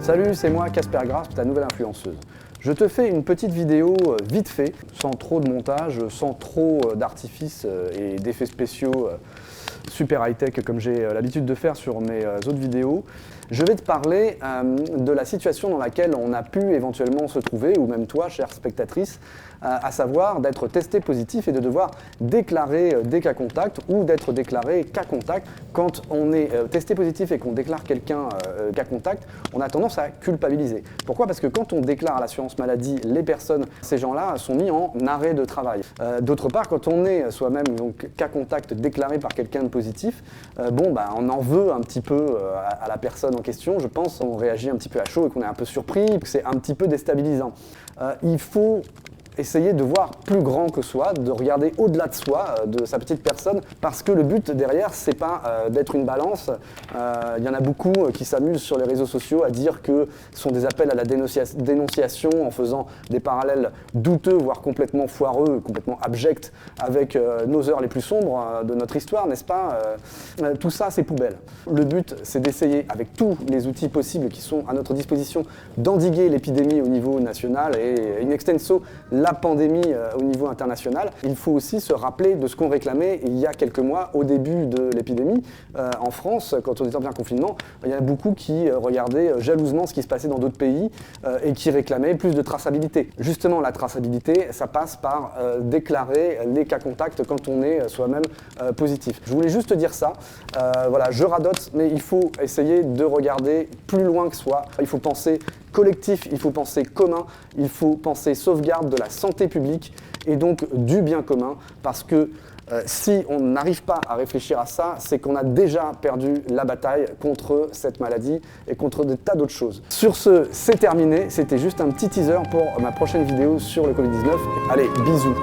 Salut, c'est moi, Casper Grasp, ta nouvelle influenceuse. Je te fais une petite vidéo vite fait, sans trop de montage, sans trop d'artifices et d'effets spéciaux super high-tech comme j'ai l'habitude de faire sur mes autres vidéos. Je vais te parler de la situation dans laquelle on a pu éventuellement se trouver, ou même toi, chère spectatrice, à savoir d'être testé positif et de devoir déclarer des cas contacts ou d'être déclaré cas contact. Quand on est testé positif et qu'on déclare quelqu'un cas contact, on a tendance à culpabiliser. Pourquoi ? Parce que quand on déclare à l'assurance maladie les personnes, ces gens-là sont mis en arrêt de travail. D'autre part, quand on est soi-même donc cas contact déclaré par quelqu'un de positif, on en veut un petit peu à la personne en question. Je pense qu'on réagit un petit peu à chaud et qu'on est un peu surpris, que c'est un petit peu déstabilisant. Il faut essayer de voir plus grand que soi, de regarder au-delà de soi, de sa petite personne, parce que le but derrière, c'est pas d'être une balance. Il y en a beaucoup qui s'amusent sur les réseaux sociaux à dire que ce sont des appels à la dénonciation en faisant des parallèles douteux, voire complètement foireux, complètement abjects avec nos heures les plus sombres de notre histoire, n'est-ce pas ? Tout ça, c'est poubelle. Le but, c'est d'essayer, avec tous les outils possibles qui sont à notre disposition, d'endiguer l'épidémie au niveau national et in extenso, la pandémie au niveau international. Il faut aussi se rappeler de ce qu'on réclamait il y a quelques mois au début de l'épidémie. En France, quand on était en plein confinement, il y en a beaucoup qui regardaient jalousement ce qui se passait dans d'autres pays et qui réclamaient plus de traçabilité. Justement, la traçabilité, ça passe par déclarer les cas contacts quand on est soi-même positif. Je voulais juste te dire ça. Voilà, je radote, mais il faut essayer de regarder plus loin que soi. Il faut penser collectif, il faut penser commun, il faut penser sauvegarde de la santé publique et donc du bien commun, parce que si on n'arrive pas à réfléchir à ça, c'est qu'on a déjà perdu la bataille contre cette maladie et contre des tas d'autres choses. Sur ce, c'est terminé, c'était juste un petit teaser pour ma prochaine vidéo sur le Covid-19. Allez, bisous!